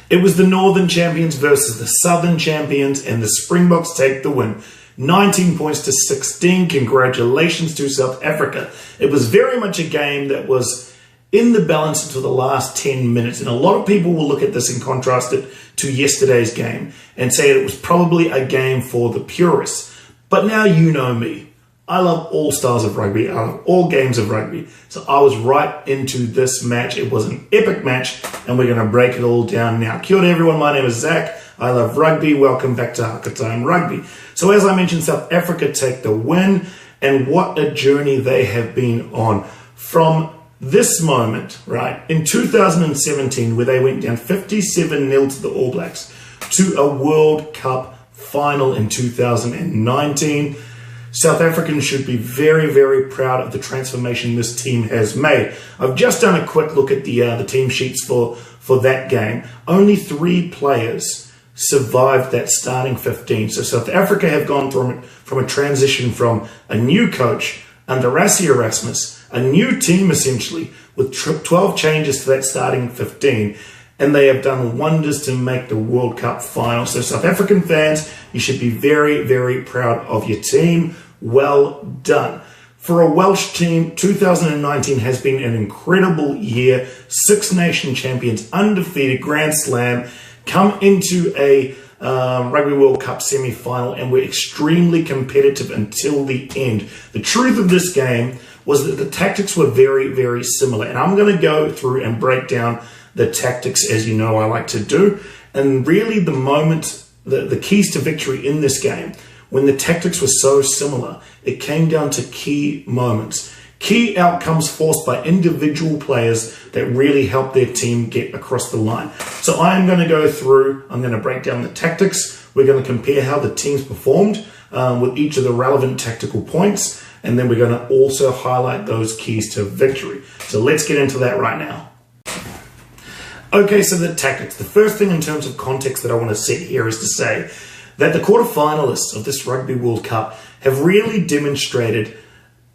It was the Northern champions versus the Southern champions, and the Springboks take the win. 19 points to 16. Congratulations to South Africa. It was very much a game that was in the balance until the last 10 minutes. And a lot of people will look at this and contrast it to yesterday's game and say that it was probably a game for the purists. But now you know me. I love all styles of rugby. I love all games of rugby. So I was right into this match. It was an epic match, and we're going to break it all down now. Kia ora everyone, my name is Zach. I love rugby. Welcome back to Hakatime Rugby. So as I mentioned, South Africa take the win, and what a journey they have been on. From this moment, right, in 2017, where they went down 57-0 to the All Blacks, to a World Cup final in 2019, South Africans should be very, very proud of the transformation this team has made. I've just done a quick look at the team sheets for that game. Only 3 players survived that starting 15. So South Africa have gone from a transition from a new coach under Rassie Erasmus, a new team essentially, with 12 changes to that starting 15. And they have done wonders to make the World Cup final. So South African fans, you should be very, very proud of your team. Well done. For a Welsh team, 2019 has been an incredible year. 6 nation champions, undefeated, Grand Slam, come into a Rugby World Cup semi-final, and were extremely competitive until the end. The truth of this game was that the tactics were very, very similar. And I'm going to go through and break down the tactics, as you know I like to do. And really the moment, the keys to victory in this game, when the tactics were so similar, it came down to key moments. Key outcomes forced by individual players that really helped their team get across the line. So I'm going to go through, I'm going to break down the tactics. We're going to compare how the teams performed with each of the relevant tactical points. And then we're going to also highlight those keys to victory. So let's get into that right now. Okay, so the tactics. The first thing in terms of context that I want to set here is to say that the quarterfinalists of this Rugby World Cup have really demonstrated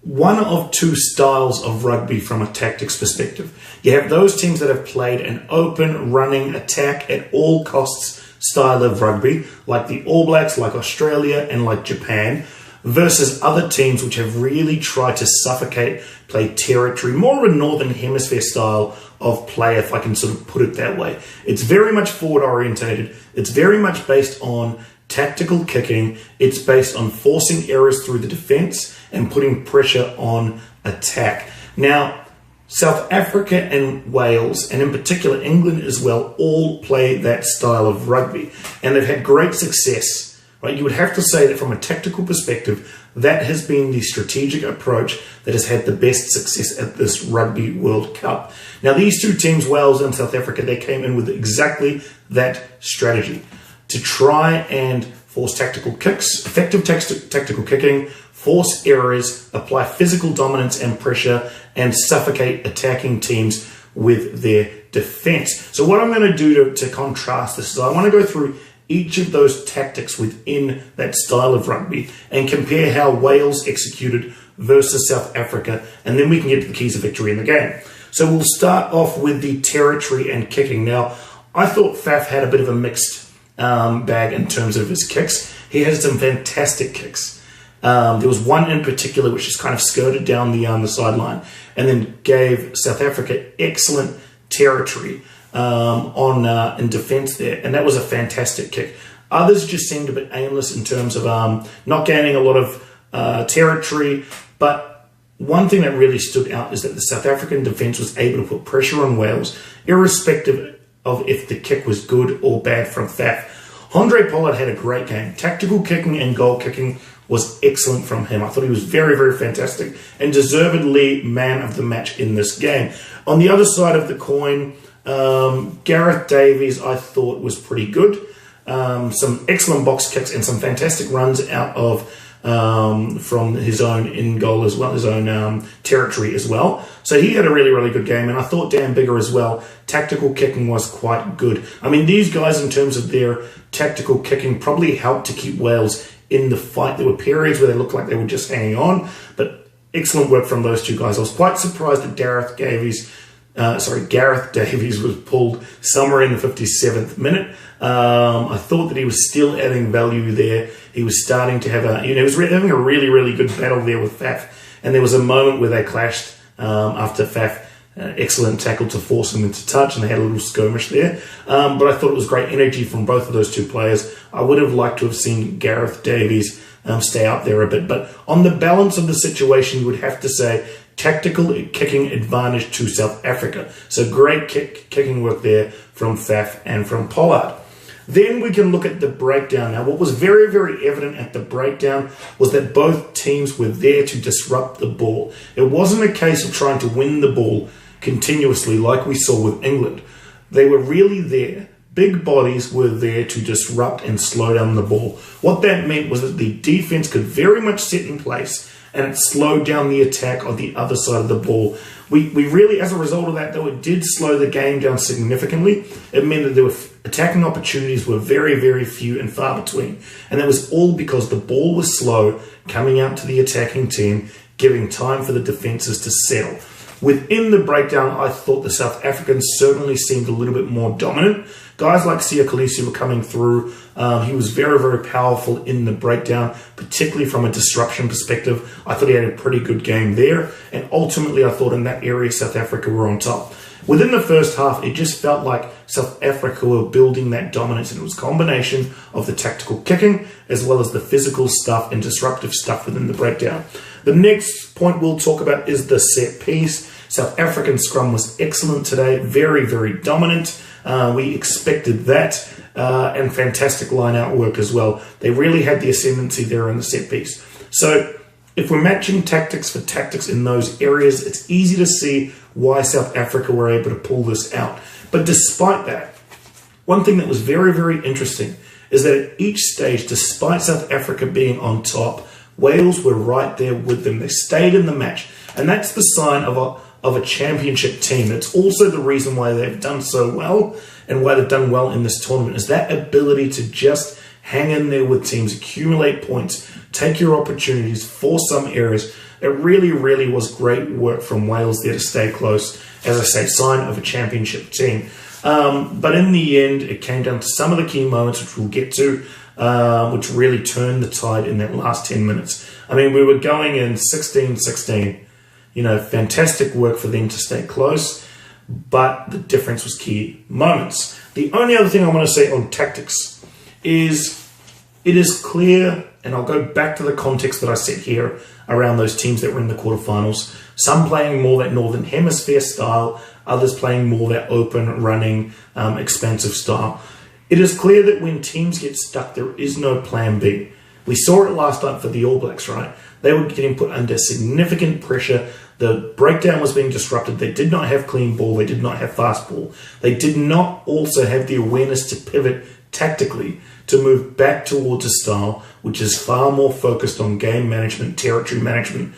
one of 2 styles of rugby from a tactics perspective. You have those teams that have played an open, running, attack at all costs style of rugby, like the All Blacks, like Australia, and like Japan, versus other teams which have really tried to suffocate, play territory, more of a Northern Hemisphere style of play, if I can sort of put it that way. It's very much forward orientated. It's very much based on tactical kicking. It's based on forcing errors through the defense and putting pressure on attack. Now, South Africa and Wales, and in particular England as well, all play that style of rugby, and they've had great success. Right? You would have to say that from a tactical perspective, that has been the strategic approach that has had the best success at this Rugby World Cup. Now, these 2 teams, Wales and South Africa, they came in with exactly that strategy to try and force tactical kicks, effective tactical kicking, force errors, apply physical dominance and pressure, and suffocate attacking teams with their defense. So what I'm going to do to contrast this is I want to go through each of those tactics within that style of rugby and compare how Wales executed versus South Africa, and then we can get to the keys of victory in the game. So we'll start off with the territory and kicking. Now, I thought Faf had a bit of a mixed bag in terms of his kicks. He has some fantastic kicks. There was one in particular which just kind of skirted down the sideline and then gave South Africa excellent territory in defense there, and that was a fantastic kick. Others just seemed a bit aimless in terms of not gaining a lot of territory, but one thing that really stood out is that the South African defense was able to put pressure on Wales, irrespective of if the kick was good or bad from Faf. Andre Pollard had a great game. Tactical kicking and goal kicking was excellent from him. I thought he was very, very fantastic and deservedly man of the match in this game. On the other side of the coin, Gareth Davies, I thought, was pretty good. Some excellent box kicks and some fantastic runs out of from his own in goal as well, his own territory as well. So he had a really, really good game, and I thought Dan Bigger as well. Tactical kicking was quite good. I mean, these guys, in terms of their tactical kicking, probably helped to keep Wales in the fight. There were periods where they looked like they were just hanging on, but excellent work from those 2 guys. I was quite surprised that Gareth Davies Gareth Davies was pulled somewhere in the 57th minute. I thought that he was still adding value there. He was starting to have he was having a really, really good battle there with Faf. And there was a moment where they clashed after Faf. Excellent tackle to force him into touch, and they had a little skirmish there. But I thought it was great energy from both of those two players. I would have liked to have seen Gareth Davies stay out there a bit. But on the balance of the situation, you would have to say tactical kicking advantage to South Africa. So great kicking work there from Faf and from Pollard. Then we can look at the breakdown. Now, what was very, very evident at the breakdown was that both teams were there to disrupt the ball. It wasn't a case of trying to win the ball continuously like we saw with England. They were really there. Big bodies were there to disrupt and slow down the ball. What that meant was that the defense could very much sit in place and it slowed down the attack on the other side of the ball. We really, as a result of that, though, it did slow the game down significantly. It meant that there were attacking opportunities were very, very few and far between. And that was all because the ball was slow coming out to the attacking team, giving time for the defenses to settle. Within the breakdown, I thought the South Africans certainly seemed a little bit more dominant. Guys like Kolisi were coming through. He was very, very powerful in the breakdown, particularly from a disruption perspective. I thought he had a pretty good game there. And ultimately, I thought in that area, South Africa were on top. Within the first half, it just felt like South Africa were building that dominance, and it was a combination of the tactical kicking as well as the physical stuff and disruptive stuff within the breakdown. The next point we'll talk about is the set piece. South African scrum was excellent today, very, very dominant. We expected that, and fantastic line-out work as well. They really had the ascendancy there in the set piece. So if we're matching tactics for tactics in those areas, it's easy to see why South Africa were able to pull this out. But despite that, one thing that was very, very interesting is that at each stage, despite South Africa being on top, Wales were right there with them. They stayed in the match. And that's the sign of a championship team. It's also the reason why they've done so well and why they've done well in this tournament, is that ability to just hang in there with teams, accumulate points, take your opportunities for some areas. It really, really was great work from Wales there to stay close. As I say, sign of a championship team. But in the end, it came down to some of the key moments, which we'll get to, which really turned the tide in that last 10 minutes. I mean, we were going in 16-16. Fantastic work for them to stay close, but the difference was key moments. The only other thing I want to say on tactics is it is clear, and I'll go back to the context that I set here around those teams that were in the quarterfinals. Some playing more that Northern Hemisphere style, others playing more that open, running, expansive style. It is clear that when teams get stuck, there is no plan B. We saw it last night for the All Blacks, right? They were getting put under significant pressure. The breakdown was being disrupted. They did not have clean ball. They did not have fast ball. They did not also have the awareness to pivot tactically to move back towards a style which is far more focused on game management, territory management,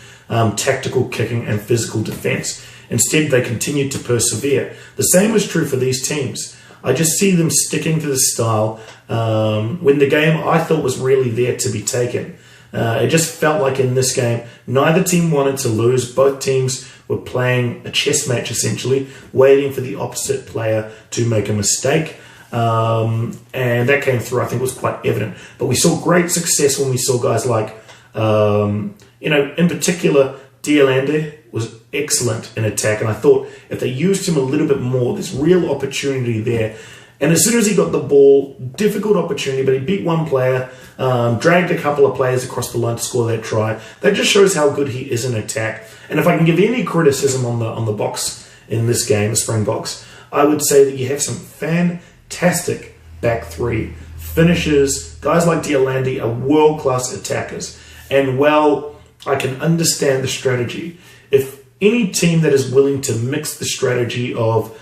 tactical kicking, and physical defense. Instead, they continued to persevere. The same is true for these teams. I just see them sticking to the style when the game I thought was really there to be taken. It just felt like in this game, neither team wanted to lose. Both teams were playing a chess match, essentially, waiting for the opposite player to make a mistake. And that came through, I think, was quite evident. But we saw great success when we saw guys like, in particular, Gatland was excellent in attack. And I thought if they used him a little bit more, there's real opportunity there. And as soon as he got the ball, difficult opportunity, but he beat one player, dragged a couple of players across the line to score that try. That just shows how good he is in attack. And if I can give any criticism on the box in this game, the Springboks, I would say that you have some fantastic back three finishers. Guys like Gatland are world-class attackers. And well, I can understand the strategy. If any team that is willing to mix the strategy of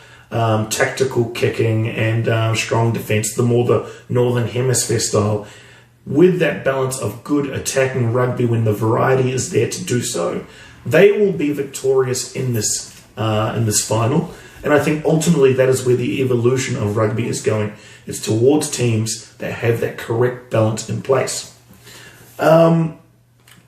tactical kicking and strong defense, the more the Northern Hemisphere style, with that balance of good attacking rugby when the variety is there to do so, they will be victorious in this final. And I think ultimately that is where the evolution of rugby is going. It's towards teams that have that correct balance in place.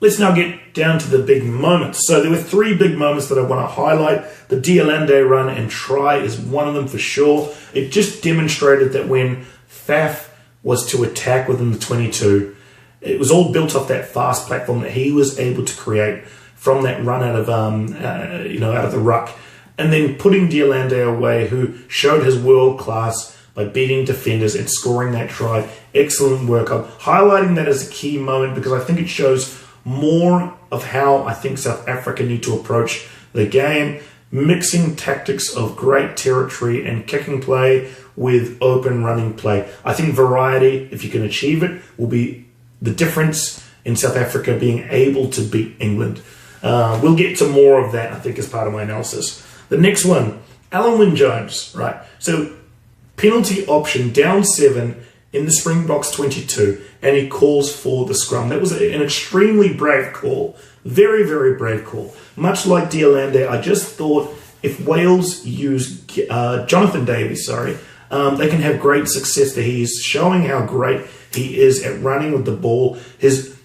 let's now get down to the big moments. So there were 3 big moments that I want to highlight. The Gatland run and try is one of them for sure. It just demonstrated that when Faf was to attack within the 22, it was all built off that fast platform that he was able to create from that run out of out of the ruck, and then putting Gatland away, who showed his world class by beating defenders and scoring that try. Excellent work. I'm highlighting that as a key moment because I think it shows more of how I think South Africa need to approach the game, mixing tactics of great territory and kicking play with open running play. I think variety, if you can achieve it, will be the difference in South Africa being able to beat England. We'll get to more of that, I think, as part of my analysis. The next one, Alan Wynne-Jones, right? So penalty option, down 7 in the Springboks 22, and he calls for the scrum. That was an extremely brave call. Very, very brave call. Much like Gatland, I just thought if Wales use Jonathan Davies, they can have great success there. He's showing how great he is at running with the ball. His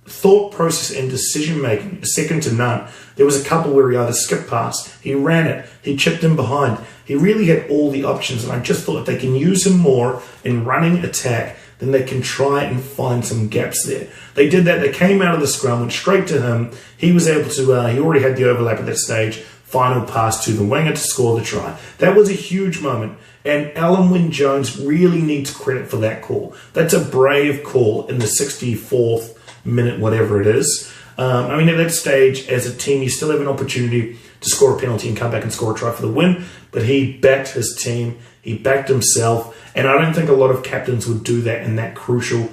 thought process and decision making is second to none. There was a couple where he either skipped past, he ran it, he chipped in behind. He really had all the options, and I just thought if they can use him more in running attack, then they can try and find some gaps there. They did that. They came out of the scrum, went straight to him. He was able to, he already had the overlap at that stage, final pass to the winger to score the try. That was a huge moment, and Alan Wynne-Jones really needs credit for that call. That's a brave call in the 64th minute, whatever it is. At that stage, as a team, you still have an opportunity to score a penalty and come back and score a try for the win, but he backed his team, he backed himself, and I don't think a lot of captains would do that in that crucial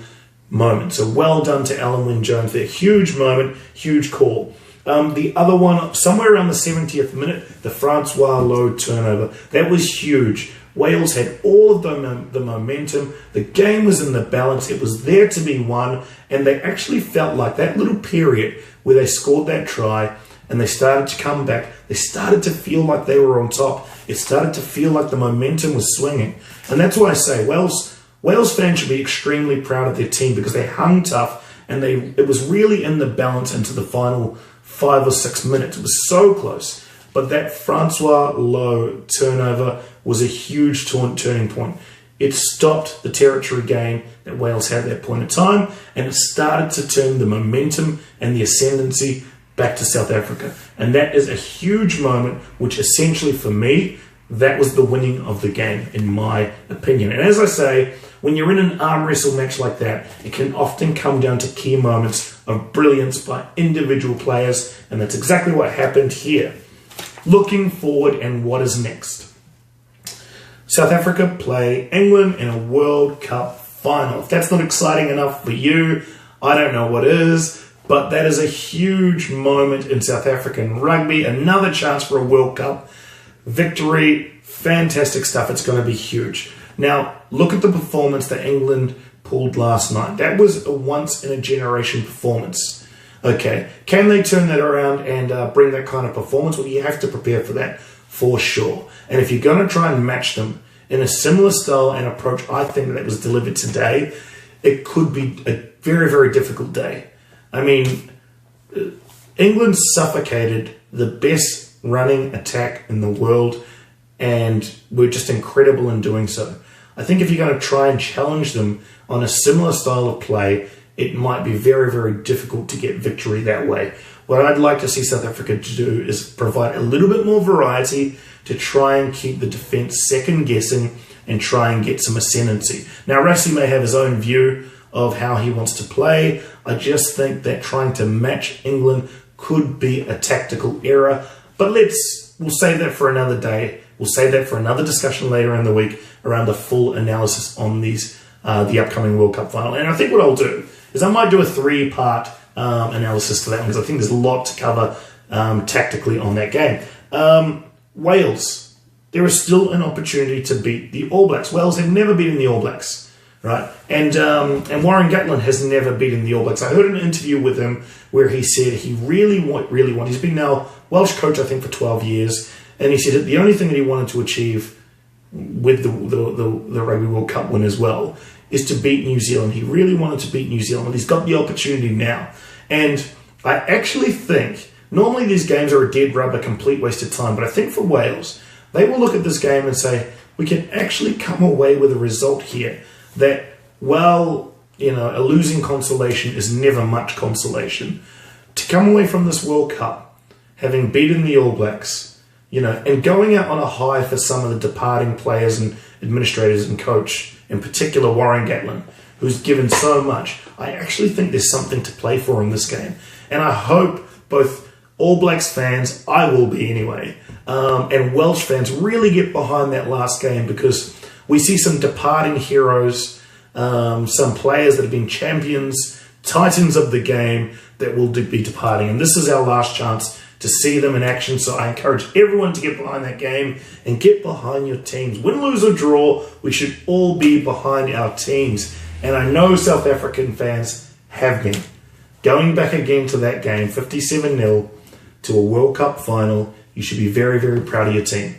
moment. So well done to Alan Wynne-Jones there. Huge moment, huge call. The other one, somewhere around the 70th minute, the Francois Lowe turnover. That was huge. Wales had all of the momentum. The game was in the balance. It was there to be won. And they actually felt like that little period where they scored that try and they started to come back, they started to feel like they were on top. It started to feel like the momentum was swinging. And that's why I say Wales fans should be extremely proud of their team because they hung tough and it was really in the balance into the final 5 or 6 minutes. It was so close. But that Francois Lowe turnover was a huge turning point. It stopped the territory game that Wales had at that point in time, and it started to turn the momentum and the ascendancy back to South Africa. And that is a huge moment, which essentially for me, that was the winning of the game, in my opinion. And as I say, when you're in an arm wrestle match like that, it can often come down to key moments of brilliance by individual players, and that's exactly what happened here. Looking forward, and what is next? South Africa play England in a World Cup final. If that's not exciting enough for you, I don't know what is, but that is a huge moment in South African rugby. Another chance for a World Cup victory. Fantastic stuff. It's going to be huge. Now, look at the performance that England pulled last night. That was a once-in-a-generation performance. Okay, can they turn that around and bring that kind of performance? Well, you have to prepare for that, for sure. And if you're going to try and match them in a similar style and approach, I think that was delivered today, it could be a very, very difficult day. I mean, England suffocated the best running attack in the world, and were just incredible in doing so. I think if you're going to try and challenge them on a similar style of play, it might be very, very difficult to get victory that way. What I'd like to see South Africa do is provide a little bit more variety to try and keep the defence second-guessing and try and get some ascendancy. Now, Rassie may have his own view of how he wants to play. I just think that trying to match England could be a tactical error. But we'll save that for another day. We'll save that for another discussion later in the week around the full analysis on these the upcoming World Cup final. And I think what I'll do is I might do a 3-part analysis to that one because I think there's a lot to cover tactically on that game. Wales, there is still an opportunity to beat the All Blacks. Wales have never beaten the All Blacks, right? And Warren Gatland has never beaten the All Blacks. I heard an interview with him where he said he really wants. He's been now Welsh coach, I think, for 12 years, and he said that the only thing that he wanted to achieve with the Rugby World Cup win as well, is to beat New Zealand. He really wanted to beat New Zealand, and he's got the opportunity now. And I actually think, normally these games are a dead rubber, complete waste of time, but I think for Wales, they will look at this game and say, we can actually come away with a result here that, well, you know, a losing consolation is never much consolation. To come away from this World Cup, having beaten the All Blacks, you know, and going out on a high for some of the departing players and administrators and coach, in particular Warren Gatland, who's given so much, I actually think there's something to play for in this game. And I hope both All Blacks fans, I will be anyway, and Welsh fans really get behind that last game, because we see some departing heroes, some players that have been champions, titans of the game that will be departing. And this is our last chance to see them in action. So I encourage everyone to get behind that game and get behind your teams. Win, lose or draw, we should all be behind our teams. And I know South African fans have been. Going back again to that game, 57-0 to a World Cup final, you should be very, very proud of your team.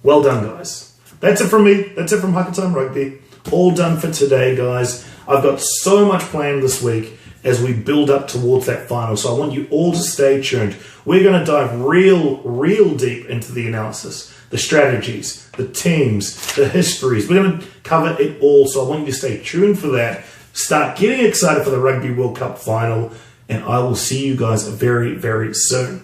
Well done, guys. That's it from me. That's it from Hakatime Rugby. All done for today, guys. I've got so much planned this week as we build up towards that final. So I want you all to stay tuned. We're going to dive real deep into the analysis, the strategies, the teams, the histories. We're going to cover it all. So I want you to stay tuned for that. Start getting excited for the Rugby World Cup final. And I will see you guys very, very soon.